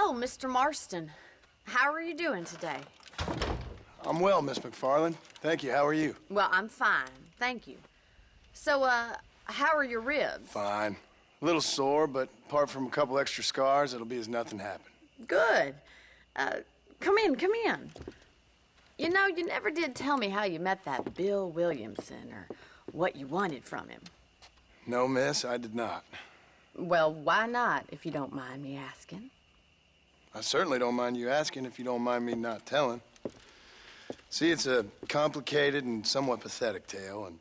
Oh, Mr. Marston. How are you doing today? I'm well, Miss McFarland. Thank you. How are you? Well, I'm fine. Thank you. So, how are your ribs? Fine. A little sore, but apart from a couple extra scars, it'll be as nothing happened. Good. Come in, come in. You know, you never did tell me how you met that Bill Williamson or what you wanted from him. No, miss, I did not. Well, why not, if you don't mind me asking? I certainly don't mind you asking if you don't mind me not telling. See, it's a complicated and somewhat pathetic tale, and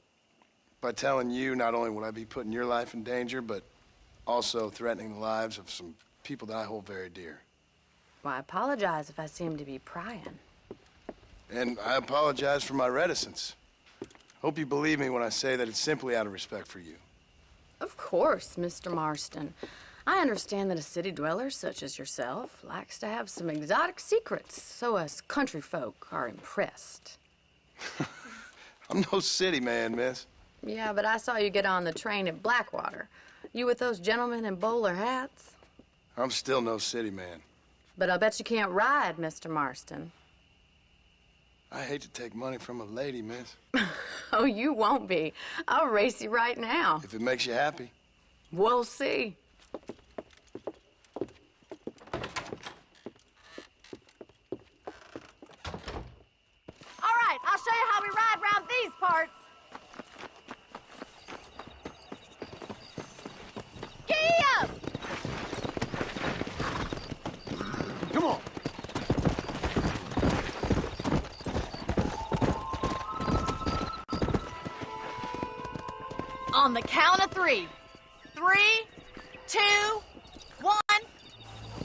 by telling you, not only would I be putting your life in danger, but also threatening the lives of some people that I hold very dear. Well, I apologize if I seem to be prying. And I apologize for my reticence. Hope you believe me when I say that it's simply out of respect for you. Of course, Mr. Marston. I understand that a city dweller such as yourself likes to have some exotic secrets, so us country folk are impressed. I'm no city man, miss. Yeah, but I saw you get on the train at Blackwater. You with those gentlemen in bowler hats? I'm still no city man. But I bet you can't ride, Mr. Marston. I hate to take money from a lady, miss. Oh, you won't be. I'll race you right now. If it makes you happy. We'll see. All right, I'll show you how we ride around these parts. Giddy up! Come on. On the count of 3. 3, 2, 1,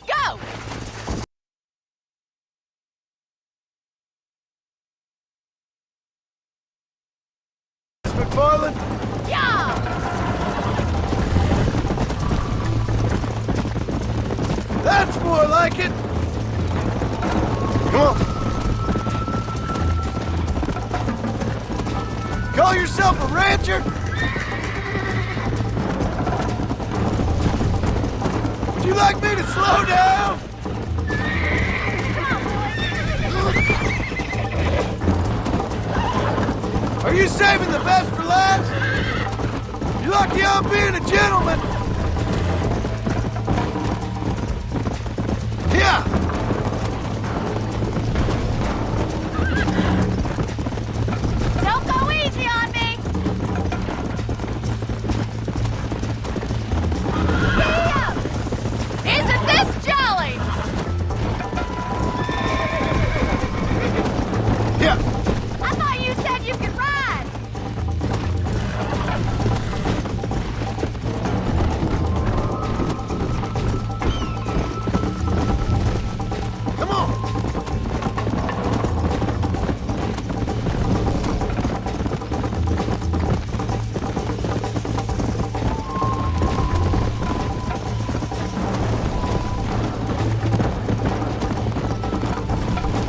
go! Miss McFarland? Yeah! That's more like it! Come on. Call yourself a rancher? Would you like me to slow down? Are you saving the best for last? You're lucky I'm being a gentleman. Yeah. Don't go easy on me! Giddy up! Isn't this jolly? Yeah. I thought you said you could ride! Come on.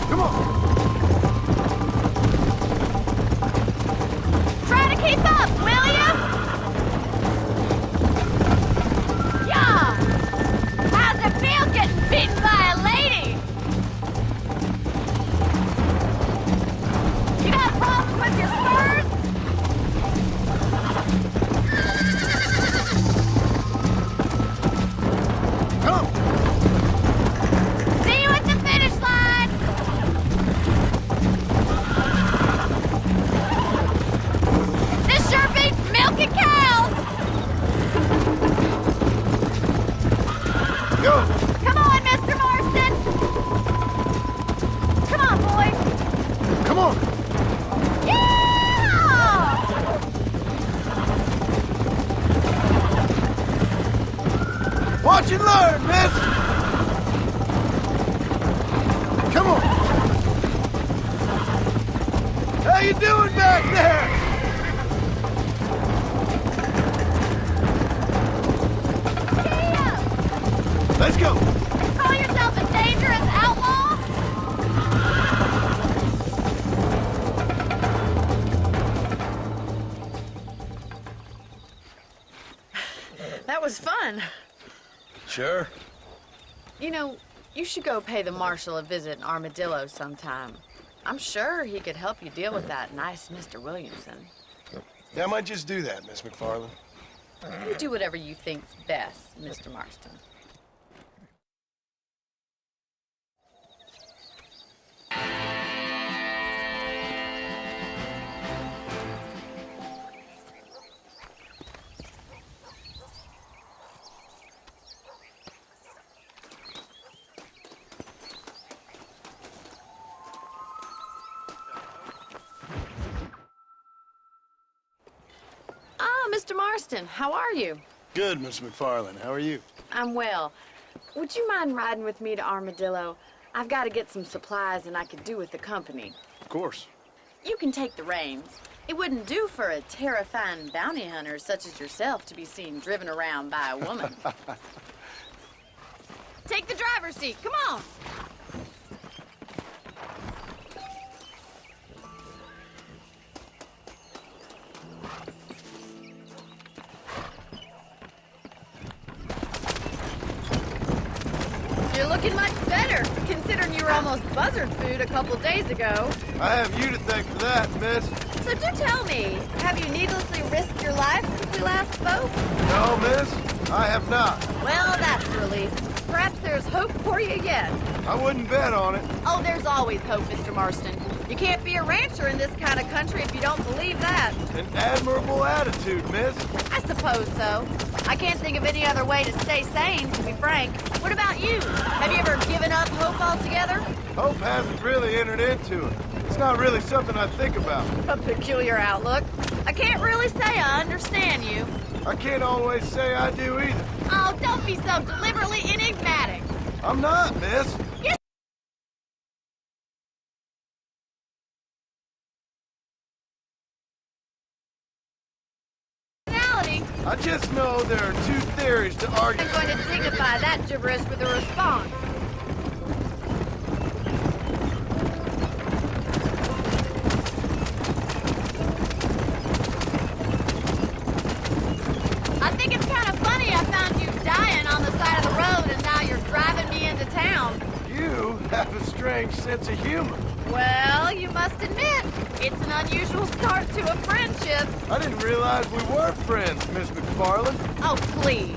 Come on. Try to keep up, will ya? Yeah! How's it feel getting beaten by a lady? You got a problem with your spurs? Come. See you at the finish line! This sure beats milking cows! Go. Come on, Mr. Marston! Come on, boy! Come on. Yeah! Watch and learn, miss. Come on. How you doing back there? Yeah! Let's go. Call yourself a dangerous outlaw? That was fun. Sure. You know, You should go pay the marshal a visit in Armadillo sometime. I'm sure he could help you deal with that nice Mr. Williamson. Yeah, I might just do that, Miss McFarland. You do whatever you think's best, Mr. Marston. Mr. Marston, how are you? Good, Miss McFarland. How are you? I'm well. Would you mind riding with me to Armadillo? I've got to get some supplies and I could do with the company. Of course. You can take the reins. It wouldn't do for a terrifying bounty hunter such as yourself to be seen driven around by a woman. Take the driver's seat. Come on. You're looking much better, considering you were almost buzzard food a couple days ago. I have you to thank for that, miss. So do tell me, have you needlessly risked your life since we last spoke? No, miss, I have not. Well, that's a relief. Perhaps there's hope for you yet. I wouldn't bet on it. Oh, there's always hope, Mr. Marston. You can't be a rancher in this kind of country if you don't believe that. An admirable attitude, miss. I suppose so. I can't think of any other way to stay sane, to be frank. What about you? Have you ever given up hope altogether? Hope hasn't really entered into it. It's not really something I think about. A peculiar outlook. I can't really say I understand you. I can't always say I do either. Oh, don't be so deliberately enigmatic. I'm not, miss. Yes. I just know there are two theories to argue. I'm going to dignify that gibberish with a response. I think it's kind of funny I found you dying on the side of the road and now you're driving me into town. You have a strange sense of humor. Well, you must admit, it's an unusual start to a friendship. I didn't realize we were friends, Miss McFarland. Oh, please.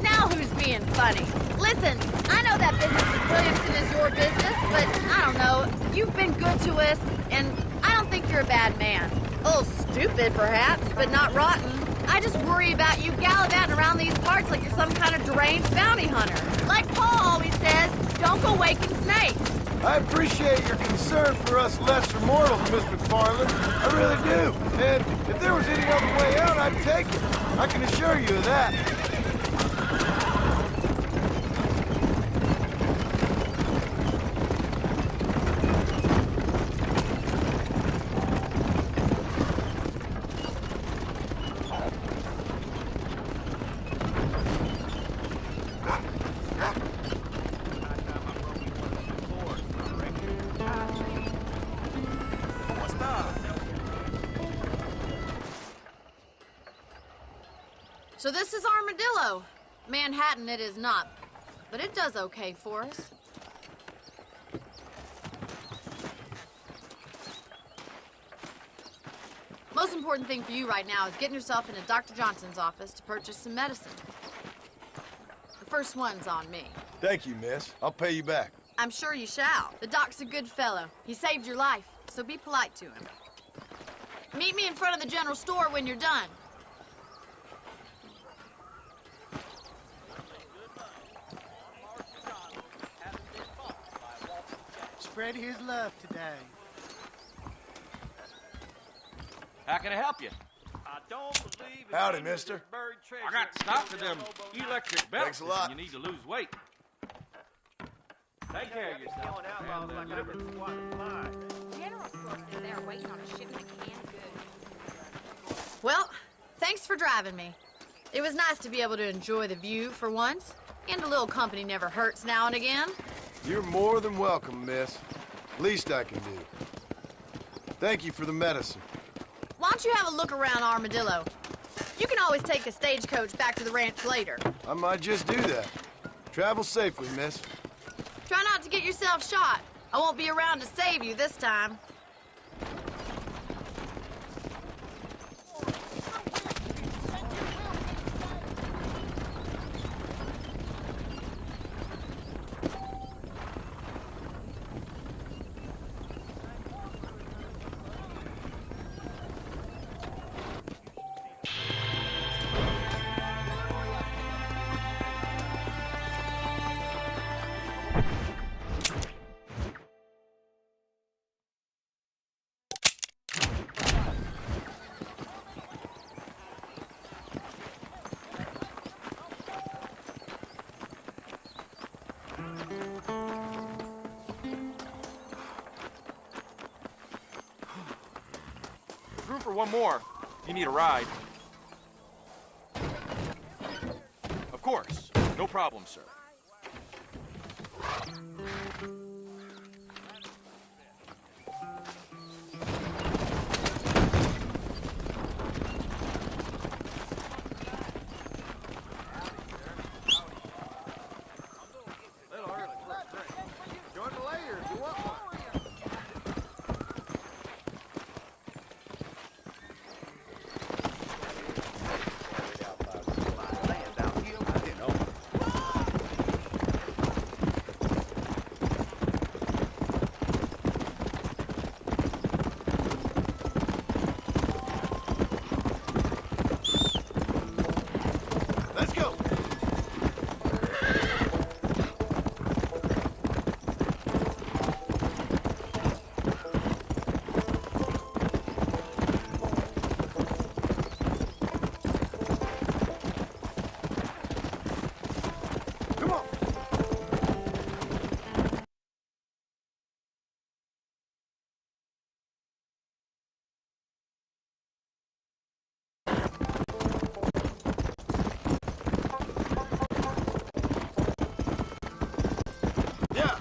Now who's being funny? Listen, I know that business with Williamson is your business, but I don't know. You've been good to us, and I don't think you're a bad man. A little stupid, perhaps, but not rotten. I just worry about you gallivanting around these parts like you're some kind of deranged bounty hunter. Like Paul always says, don't go waking snakes. I appreciate your concern for us lesser mortals, Miss McFarland. I really do. And if there was any other way out, I'd take it. I can assure you of that. So this is Armadillo. Manhattan it is not, but it does okay for us. Most important thing for you right now is getting yourself into Dr. Johnson's office to purchase some medicine. The first one's on me. Thank you, miss. I'll pay you back. I'm sure you shall. The doc's a good fellow. He saved your life, so be polite to him. Meet me in front of the general store when you're done. Spread his love today. How can I help you? I don't believe in Howdy, any of mister. this buried treasure. I got stock of them electric belts. Thanks a lot. You need to lose weight. Take care of yourself. Killing outlaws like a river squatting fly. General store says they're waiting on a shipment of canned goods. Well, thanks for driving me. It was nice to be able to enjoy the view for once, and a little company never hurts now and again. You're more than welcome, miss. Least I can do. Thank you for the medicine. Why don't you have a look around Armadillo? You can always take a stagecoach back to the ranch later. I might just do that. Travel safely, miss. Try not to get yourself shot. I won't be around to save you this time. Room for one more. You need a ride. Of course. No problem, sir. Join me later if you want one. Let's go. Come on. Yeah.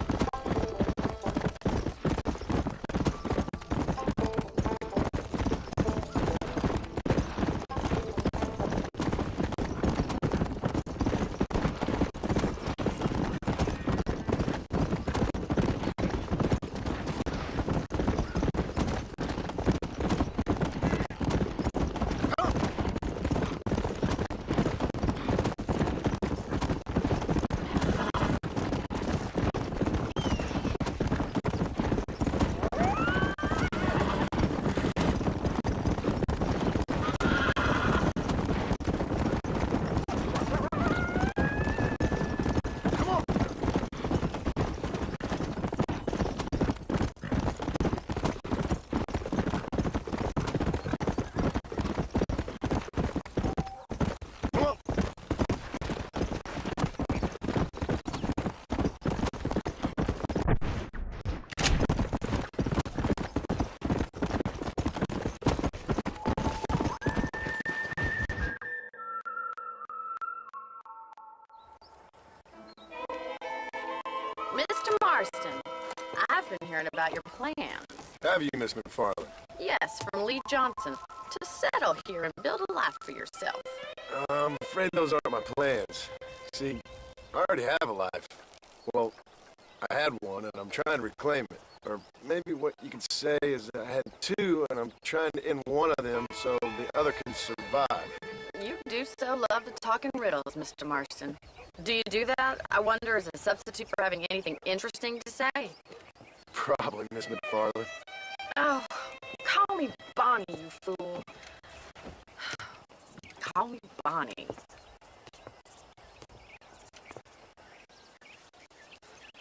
Mr. Marston, I've been hearing about your plans. Have you, Miss McFarland? Yes, from Lee Johnson. To settle here and build a life for yourself. I'm afraid those aren't my plans. See, I already have a life. Well, I had one, and I'm trying to reclaim it. Or maybe what you could say is that I had two, and I'm trying to end one of them so the other can survive. You do so love to talk in riddles, Mr. Marston. Do you do that, I wonder, as a substitute for having anything interesting to say? Probably, Miss McFarland. Oh, call me Bonnie, you fool. Call me Bonnie.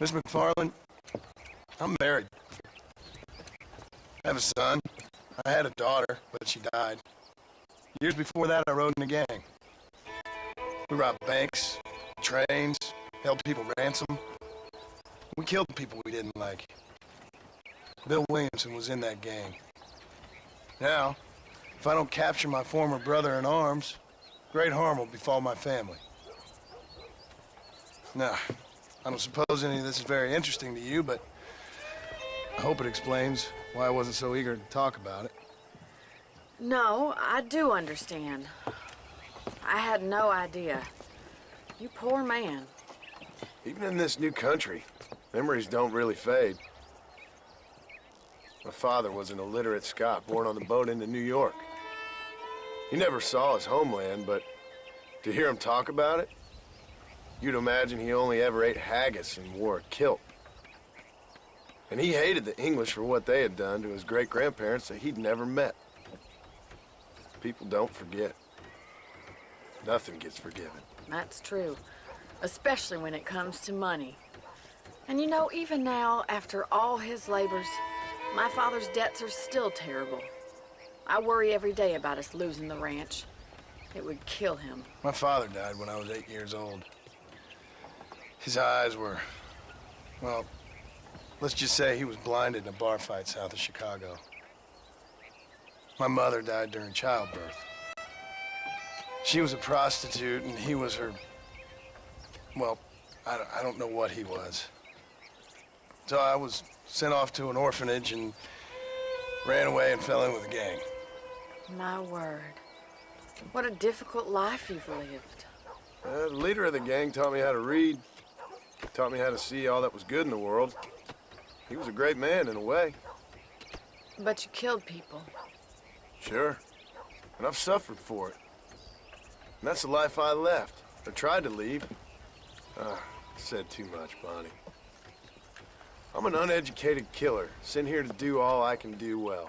Miss McFarland, I'm married. I have a son. I had a daughter, but she died. Years before that, I rode in a gang. We robbed banks, trains, held people ransom. We killed people we didn't like. Bill Williamson was in that gang. Now, if I don't capture my former brother in arms, great harm will befall my family. Now, I don't suppose any of this is very interesting to you, but I hope it explains why I wasn't so eager to talk about it. No, I do understand. I had no idea. You poor man. Even in this new country, Memories don't really fade. My father was an illiterate Scot born on the boat into New York. He never saw his homeland, but to hear him talk about it, you'd imagine he only ever ate haggis and wore a kilt. And he hated the English for what they had done to his great-grandparents that he'd never met. People don't forget. Nothing gets forgiven. That's true, especially when it comes to money. And you know, even now, after all his labors, my father's debts are still terrible. I worry every day about us losing the ranch. It would kill him. My father died when I was 8 years old. His eyes were, well, let's just say he was blinded in a bar fight south of Chicago. My mother died during childbirth. She was a prostitute and he was her, well, I don't know what he was. So I was sent off to an orphanage and ran away and fell in with a gang. My word. What a difficult life you've lived. The leader of the gang taught me how to read, taught me how to see all that was good in the world. He was a great man in a way. But you killed people. Sure. And I've suffered for it. And that's the life I left, or tried to leave. Said too much, Bonnie. I'm an uneducated killer, sent here to do all I can do well.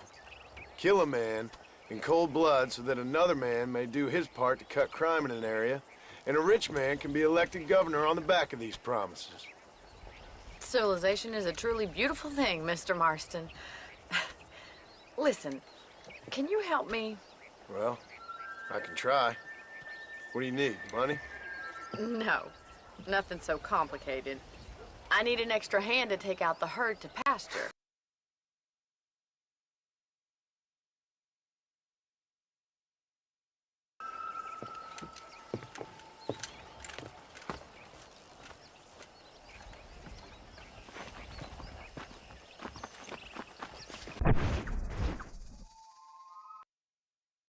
Kill a man in cold blood so that another man may do his part to cut crime in an area, and a rich man can be elected governor on the back of these promises. Civilization is a truly beautiful thing, Mr. Marston. Listen, can you help me? Well, I can try. What do you need, money? No, nothing so complicated. I need an extra hand to take out the herd to pasture.